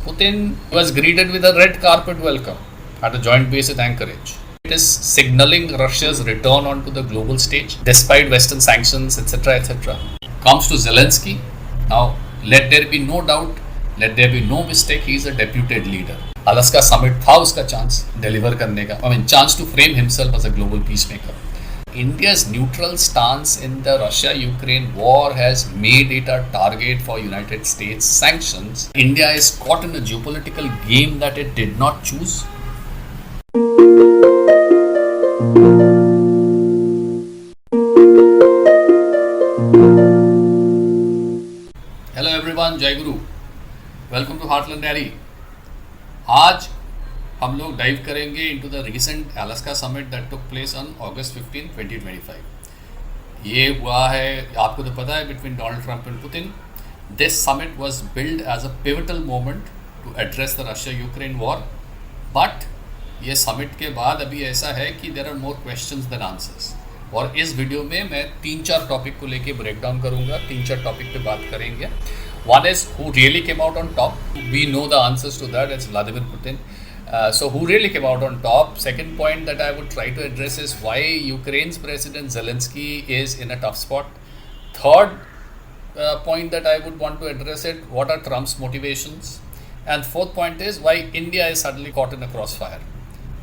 Putin was greeted with a red carpet welcome at a joint base at Anchorage. It is signaling Russia's return onto the global stage despite Western sanctions, etc. etc. Comes to Zelensky. Now, let there be no doubt, let there be no mistake, he is a deputed leader. Alaska summit था उसका chance deliver करने का, chance to frame himself as a global peacemaker. India's neutral stance in the Russia-Ukraine war has made it a target for United States sanctions. India is caught in a geopolitical game that it did not choose. Hello everyone, Jai Guru. Welcome to Heartland Ari. आज हम लोग dive करेंगे into the recent Alaska summit that took place on August 15, 2025. ये हुआ है, आपको तो पता है, between Donald Trump and Putin. This summit was billed as a pivotal moment to address the Russia Ukraine war. But ये summit के बाद अभी ऐसा है कि there are more questions than answers. और इस वीडियो में मैं 3-4 टॉपिक को लेके ब्रेक डाउन करूँगा, 3-4 टॉपिक पे बात करेंगे. One is who really came out on top. We know the answers to that. It's Vladimir Putin. So who really came out on top? Second point that I would try to address is why Ukraine's President Zelensky is in a tough spot. Third point that I would want to address it, what are Trump's motivations? And fourth point is why India is suddenly caught in a crossfire.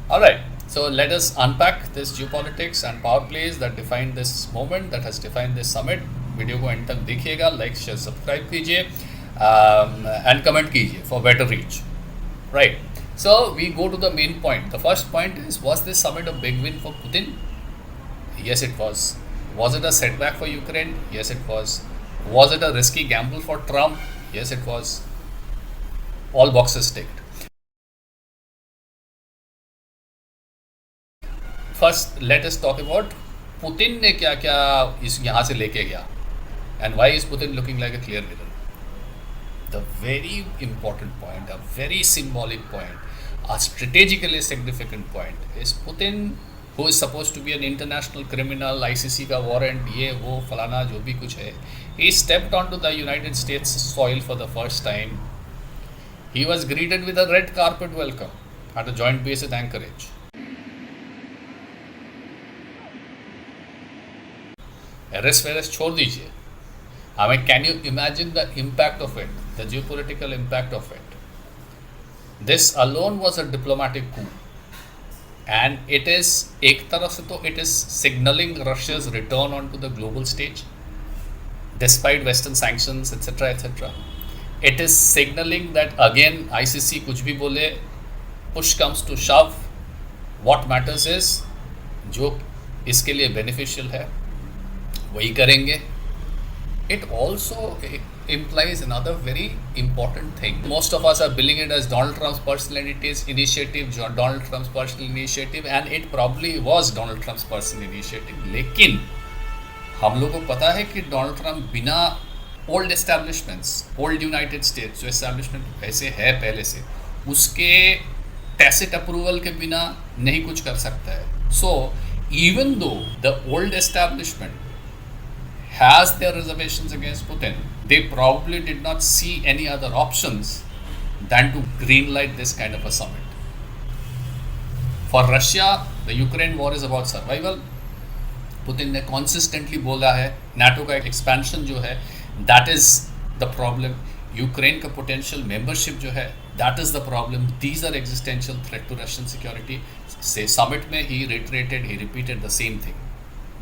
Alright, so let us unpack this geopolitics and power plays that defined this moment, that has defined this summit. Video को end तक देखिएगा, like share subscribe कीजिए and comment कीजिए for better reach. Right, so we go to the main point. The first point is, was this summit a big win for Putin? Yes it was. Was it a setback for Ukraine? Yes it was. Was it a risky gamble for Trump? Yes it was. All boxes ticked. First let us talk about Putin ने क्या क्या इस यहाँ से लेके गया. And why is Putin looking like a clear winner? The very important point, a very symbolic point, a strategically significant point is Putin, who is supposed to be an international criminal, ICC का warrant, ये वो फलाना जो भी कुछ है, he stepped onto the United States soil for the first time. He was greeted with a red carpet welcome at a joint base at Anchorage. Arrest वैरेस्ट छोड़ दीजिए. Can you imagine the impact of it, the geopolitical impact of it? This alone was a diplomatic coup. And it is, एक तरफ से तो it is signaling Russia's return onto the global stage, despite Western sanctions, etc. etc. It is signaling that again, ICC कुछ भी बोले, push comes to shove, what matters is, जो इसके लिए beneficial है, वही करेंगे. It also implies another very important thing. Most of us are billing it as Donald Trump's personal initiative, Donald Trump's personal initiative, and it probably was Donald Trump's personal initiative. लेकिन हम लोगों को पता है कि डोनाल्ड ट्रंप बिना old establishments, old United states जो establishment ऐसे है पहले से, उसके टैसिट अप्रूवल के बिना नहीं कुछ कर सकता है. So even though the old establishment has their reservations against Putin, they probably did not see any other options than to greenlight this kind of a summit. For Russia, the Ukraine war is about survival. Putin ने consistently बोला है, NATO का expansion जो है, that is the problem. Ukraine का potential membership जो है, that is the problem. These are existential threat to Russian security. Say summit में he reiterated, he repeated the same thing.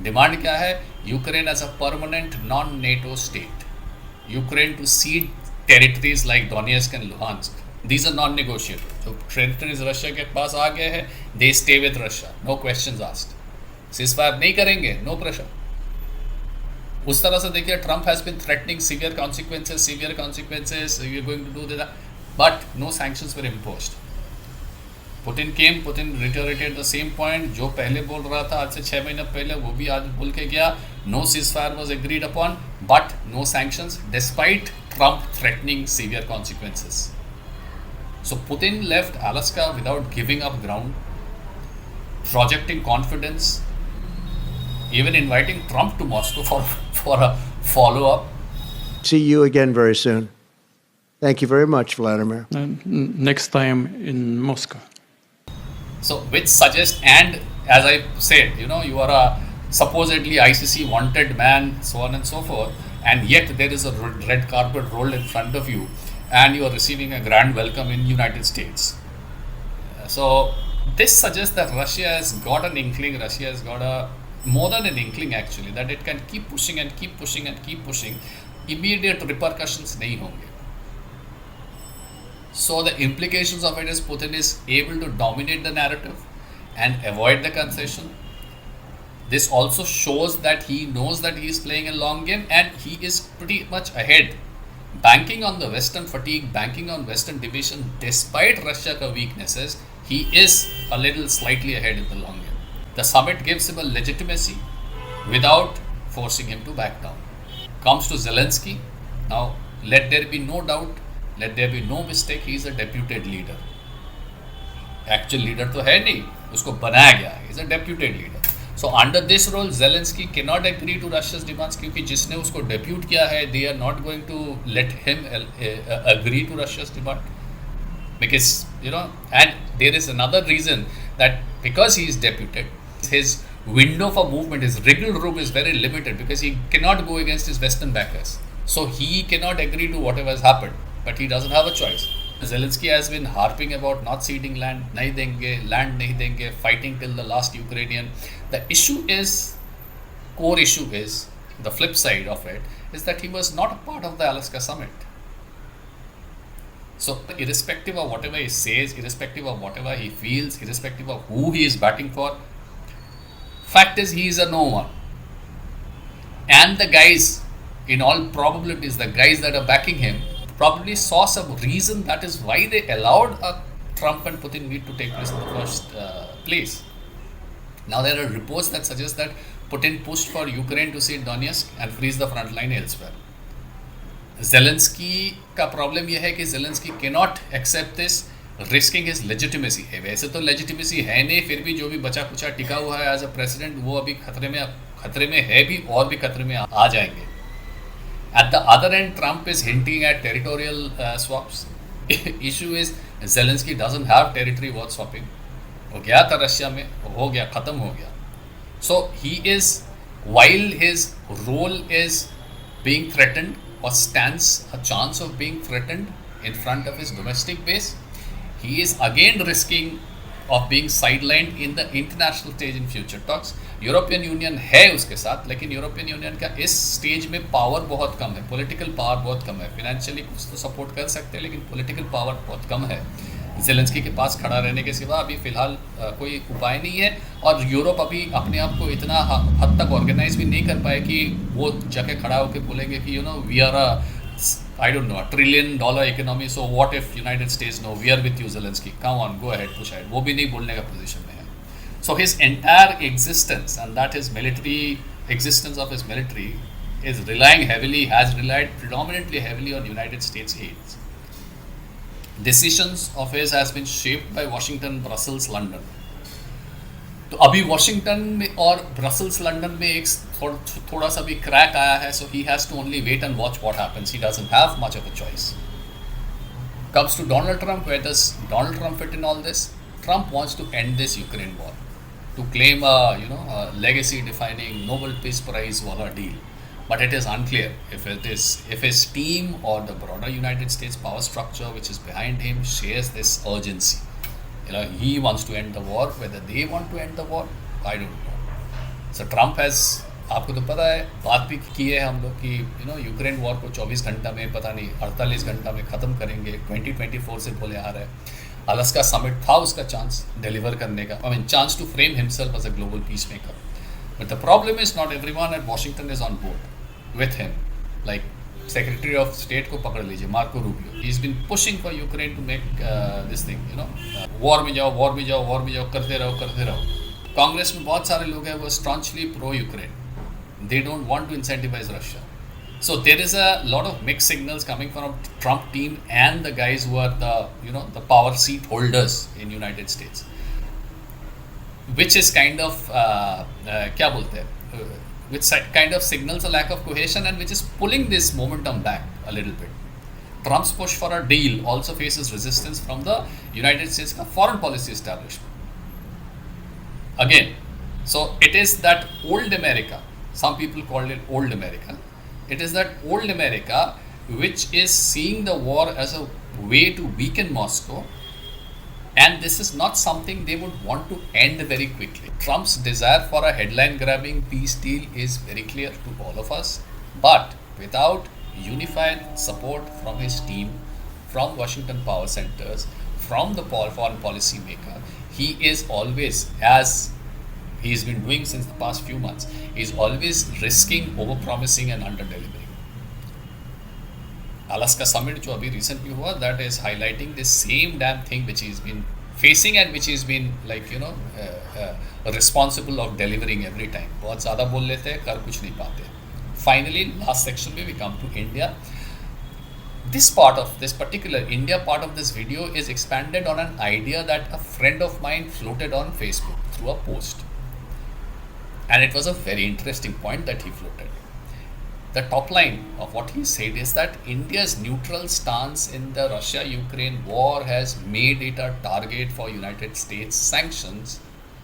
Demand क्या है? Ukraine as a permanent non NATO state, Ukraine to cede territories like Donetsk and Luhansk. These are non negotiable. जो territories Russia के पास आ गए हैं, they stay with Russia, no questions asked. Ceasefire नहीं करेंगे, नो प्रेशर. उस तरह से देखिए, Trump has been threatening severe consequences, you are going to do that, but no sanctions were imposed. Putin came, Putin reiterated the same point जो पहले बोल रहा था आज से 6 महीने पहले, वो भी आज बोल के गया. No ceasefire was agreed upon, but no sanctions despite Trump threatening severe consequences. So Putin left Alaska without giving up ground, projecting confidence, even inviting Trump to Moscow for a follow-up. See you again very soon. Thank you very much, Vladimir. Next time in Moscow. So, which suggests, and as I said, you are a supposedly ICC wanted man, so on and so forth, and yet there is a red carpet rolled in front of you, and you are receiving a grand welcome in United States. So, this suggests that Russia has got an inkling, Russia has got more than an inkling actually, that it can keep pushing and keep pushing and keep pushing. Immediate repercussions nahi honge. So the implications of it is Putin is able to dominate the narrative and avoid the concession. This also shows that he knows that he is playing a long game and he is pretty much ahead. Banking on the Western fatigue, banking on Western division, despite Russia's weaknesses, he is a little slightly ahead in the long game. The summit gives him a legitimacy without forcing him to back down. Comes to Zelensky. Now, let there be no doubt, let there be no mistake, he is a deputed leader. Actual leader तो है नहीं, उसको बनाया गया है. He is a deputed leader. So under this role, Zelensky cannot agree to Russia's demands क्योंकि जिसने उसको depute किया है, they are not going to let him agree to Russia's demand. Because, and there is another reason that because he is deputed, his window for movement, his wriggle room is very limited because he cannot go against his Western backers. So he cannot agree to whatever has happened, but he doesn't have a choice. Zelensky has been harping about not ceding land, nahi denge, land nahi denge, fighting till the last Ukrainian. The issue is, core issue is, the flip side of it, is that he was not a part of the Alaska summit. So irrespective of whatever he says, irrespective of whatever he feels, irrespective of who he is batting for, fact is he is a no one. And the guys, in all probabilities, the guys that are backing him probably saw some reason that is why they allowed a Trump and Putin meet to take place in the first place. Now there are reports that suggest that Putin pushed for Ukraine to cede Donetsk and freeze the front line elsewhere. Zelensky का problem यह है कि Zelensky cannot accept this, risking his legitimacy है. वैसे तो legitimacy है नहीं, फिर भी जो भी बचा कुचा टिका हुआ है as a president, वो अभी खतरे में है भी और भी खतरे में आ जाएंगे. At the other end, Trump is hinting at territorial swaps. Issue is Zelensky doesn't have territory worth swapping. वो गया था रशिया में, हो गया, खत्म हो गया. So he is, while his role is being threatened or stands a chance of being threatened in front of his domestic base, he is again risking of being sidelined in the international stage in future talks. European union है उसके साथ, लेकिन European union का इस stage में power बहुत कम है, political power बहुत कम है. फाइनेंशियली कुछ तो सपोर्ट कर सकते हैं, लेकिन पॉलिटिकल पावर बहुत कम है. जेलेंस्की के पास खड़ा रहने के सिवा अभी फिलहाल कोई उपाय नहीं है. और यूरोप अभी अपने आप को इतना हद तक ऑर्गेनाइज भी नहीं कर पाए कि वो जगह खड़ा होकर बोलेंगे कि we are I don't know, $1 trillion economy, so what if United States, no, we are with you, Zelensky, come on, go ahead, push ahead. वो भी नहीं बोलने का पोजीशन में है. So his entire existence, and that is military existence of his military, is relying heavily, has relied predominantly heavily on United States aid. Decisions of his has been shaped by Washington, Brussels, London. तो अभी Washington में और Brussels London में एक थोड़ा सा भी crack आया है. So he has to only wait and watch what happens. He doesn't have much of a choice. Comes to Donald Trump, where does Donald Trump fit in all this? Trump wants to end this Ukraine war, to claim a legacy defining Nobel Peace Prize wala deal, but it is unclear if his team or the broader United States power structure which is behind him shares this urgency. He wants to end the war. Whether they want to end the war, I don't know. So Trump has, आपको तो पता है, बात भी की है हम लोग कि यूक्रेन वॉर को 24 घंटा में, पता नहीं 48 घंटा में ख़त्म करेंगे. 2024 से बोले आ रहे हैं. अलास्का समिट था उसका चांस डिलीवर करने का, chance to frame himself as a global peacemaker. But the problem is not everyone at Washington is on board with him. Like secretary of state को पकड़ लीजिए, Marco Rubio. He is been pushing for Ukraine to make this thing, war में जाओ, war में जाओ, war में जाओ, करते रहो. कांग्रेस में बहुत सारे लोग हैं वो strongly pro Ukraine. They don't want to incentivize Russia. So there is a lot of mixed signals coming from Trump team and the guys who are the power seat holders in United States, which is kind of क्या बोलते हैं, which kind of signals a lack of cohesion and which is pulling this momentum back a little bit. Trump's push for a deal also faces resistance from the United States foreign policy establishment. Again, so it is that old America, some people call it old America, it is that old America which is seeing the war as a way to weaken Moscow, and this is not something they would want to end very quickly. Trump's desire for a headline grabbing peace deal is very clear to all of us, but without unified support from his team, from Washington power centers, from the foreign policy maker, he is always, as he's been doing since the past few months, is always risking over-promising and under-delivering. Alaska Summit, जो अभी recently हुआ, that is highlighting the same damn thing which he's been facing and which he's been responsible of delivering every time. बहुत ज़्यादा बोल लेते हैं, कर कुछ नहीं पाते. Finally, last section में we come to India. This particular India part of this video is expanded on an idea that a friend of mine floated on Facebook through a post. And it was a very interesting point that he floated. The top line of what he said is that India's neutral stance in the Russia-Ukraine war has made it a target for United States sanctions.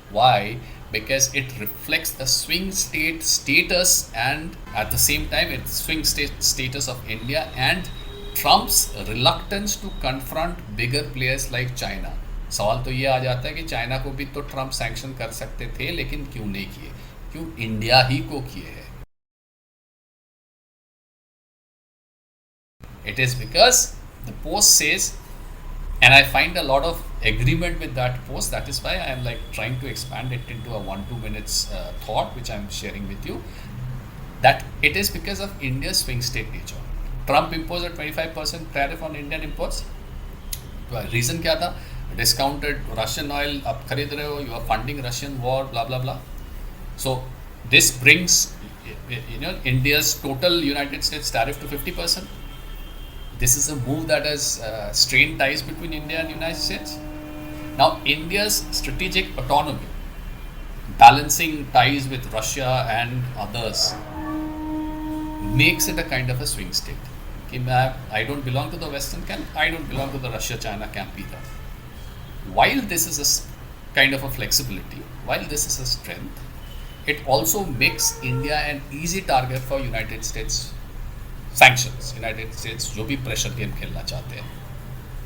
Why? Because it reflects the swing state status and at the same time it's swing state status of India and Trump's reluctance to confront bigger players like China. सवाल तो ये आ जाता है कि China को भी तो Trump sanction कर सकते थे, लेकिन क्यों नहीं किए? क्यों इंडिया ही को किए हैं? It is because the post says, and I find a lot of agreement with that post. That is why I am trying to expand it into a 1-2 minutes thought which I am sharing with you. That it is because of India's swing state nature. Trump imposed a 25% tariff on Indian imports. Reason क्या था? Discounted Russian oil आप खरीद रहे हो, you are funding Russian war, blah blah blah. So this brings India's total United States tariff to 50%. This is a move that has strained ties between India and United States. Now India's strategic autonomy, balancing ties with Russia and others, makes it a kind of a swing state. I don't belong to the Western camp, I don't belong to the Russia-China camp either. While this is a kind of a flexibility, while this is a strength, it also makes India an easy target for United States sanctions. United States जो भी pressure game खेलना चाहते हैं,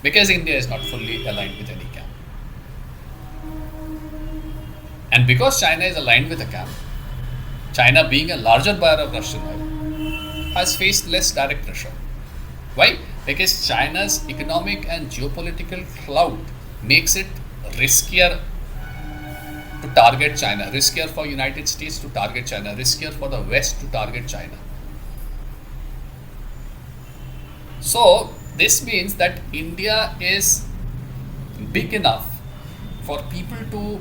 because India is not fully aligned with any camp. And because China is aligned with a camp, China being a larger buyer of Russian oil, has faced less direct pressure. Why? Because China's economic and geopolitical clout makes it riskier to target China, riskier for United States to target China, riskier for the West to target China. So this means that India is big enough for people to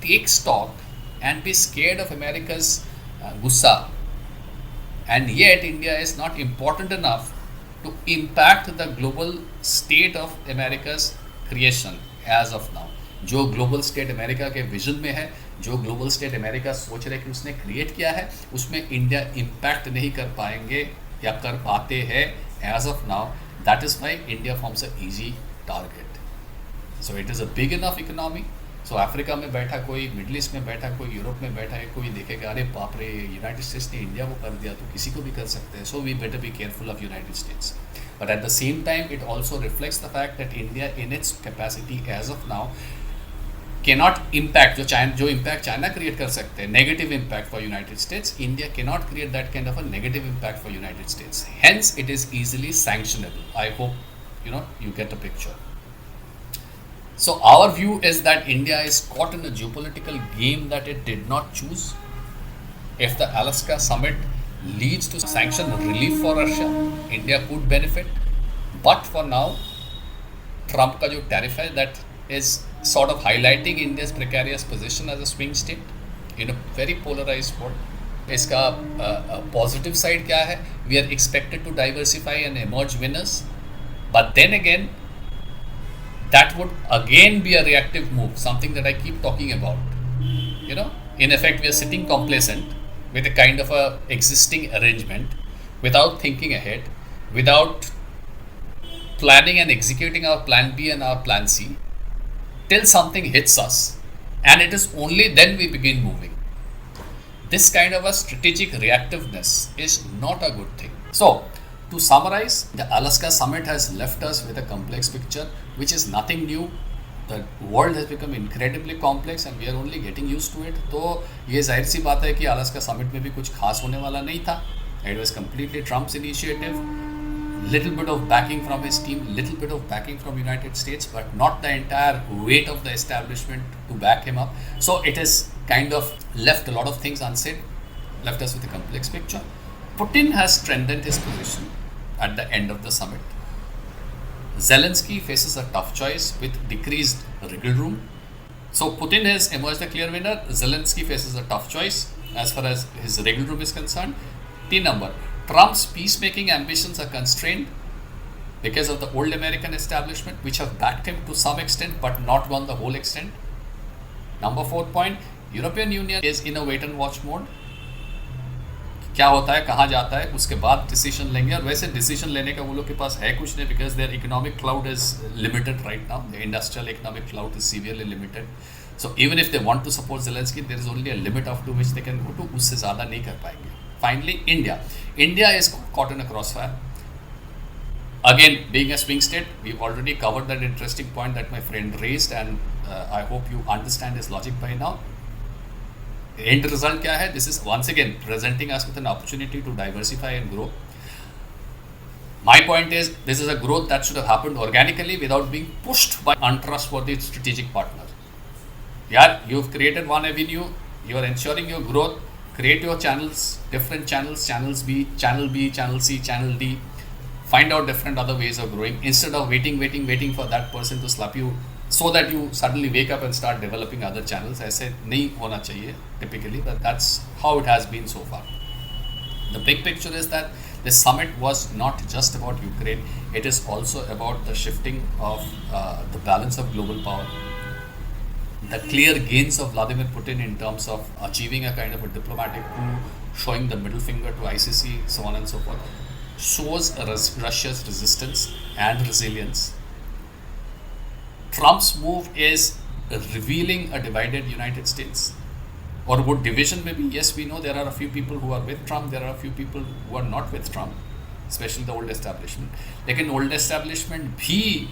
take stock and be scared of America's gussa, and yet India is not important enough to impact the global state of America's creation as of now. जो global state America के vision में है, जो global state America सोच रहे कि उसने create किया है, उसमें इंडिया इम्पैक्ट नहीं कर पाएंगे या कर पाते हैं as of now. That is why India forms an easy target. So it is a big enough economy. So Africa में बैठा कोई, मिडल ईस्ट में बैठा कोई, यूरोप में बैठा है कोई, देखेगा अरे बाप रे यूनाइटेड स्टेट्स ने इंडिया को कर दिया तो किसी को भी कर सकते हैं. So we better be careful of United States. But at the same time, it also reflects the fact that India in its capacity as of now cannot impact जो impact China create कर सकते हैं, negative impact for United States. India cannot create that kind of a negative impact for United States. Hence, it is easily sanctionable. I hope you get the picture. So our view is that India is caught in a geopolitical game that it did not choose. If the Alaska Summit leads to sanction relief for Russia, India could benefit. But for now, Trump का जो tariff है, that is sort of highlighting India's precarious position as a swing state in a very polarized world. इसका positive side क्या है? We are expected to diversify and emerge winners. But then again, that would again be a reactive move, something that I keep talking about. In effect, we are sitting complacent with a kind of a existing arrangement without thinking ahead, without planning and executing our plan B and our plan C till something hits us, and it is only then we begin moving. This kind of a strategic reactiveness is not a good thing. So, to summarize, the Alaska summit has left us with a complex picture, which is nothing new. The world has become incredibly complex and we are only getting used to it. तो ये जाहिर सी बात है कि Alaska summit में भी कुछ खास होने वाला नहीं था. It was completely Trump's initiative. Little bit of backing from his team, little bit of backing from United States, but not the entire weight of the establishment to back him up. So it has kind of left a lot of things unsaid, left us with a complex picture. Putin has strengthened his position at the end of the summit. Zelensky faces a tough choice with decreased wriggle room. So Putin has emerged a clear winner. Zelensky faces a tough choice as far as his wriggle room is concerned. 3 number. Trump's peacemaking ambitions are constrained because of the old American establishment, which have backed him to some extent but not gone the whole extent. Number 4 point, European Union is in a wait and watch mode. क्या होता है, कहाँ जाता है, उसके बाद decision लेंगे. और वैसे डिसीजन लेने का वो लोग के पास है कुछ नहीं, because their economic clout is limited right now. The industrial economic clout is severely limited. So even if they want to support Zelensky, there is only a limit of to which they can go to. उससे ज़्यादा नहीं कर पाएंगे. Finally India is caught in a crossfire. Again, being a swing state, we've already covered that interesting point that my friend raised, and I hope you understand his logic by now. End result क्या है? This is once again presenting us with an opportunity to diversify and grow. My point is, this is a growth that should have happened organically without being pushed by untrustworthy strategic partner. Yeah, you've created one avenue, you are ensuring your growth. Create your channels, different channels, channels B, channel C, channel D. Find out different other ways of growing instead of waiting for that person to slap you so that you suddenly wake up and start developing other channels. ऐसे नहीं होना चाहिए typically, but that's how it has been so far. The big picture is that this summit was not just about Ukraine. It is also about the shifting of the balance of global power. The clear gains of Vladimir Putin in terms of achieving a kind of a diplomatic coup, showing the middle finger to ICC, so on and so forth, shows Russia's resistance and resilience. Trump's move is revealing a divided United States. Or what division may be? Yes, we know there are a few people who are with Trump, there are a few people who are not with Trump, especially the old establishment. Lekin old establishment bhi,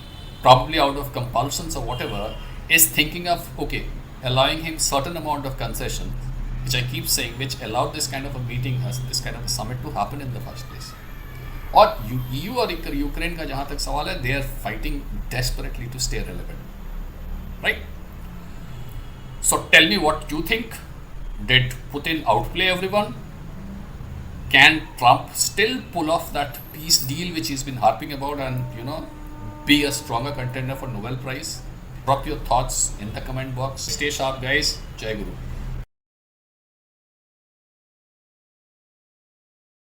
probably out of compulsions or whatever, is thinking of, okay, allowing him certain amount of concession, which I keep saying, which allowed this kind of a meeting, this kind of a summit to happen in the first place. और EU और Ukraine का जहाँ तक सवाल है, they are fighting desperately to stay relevant, right? So tell me what you think. Did Putin outplay everyone? Can Trump still pull off that peace deal which he's been harping about and be a stronger contender for Nobel Prize? Drop your thoughts in the comment box. Stay sharp, guys. Jai Guru.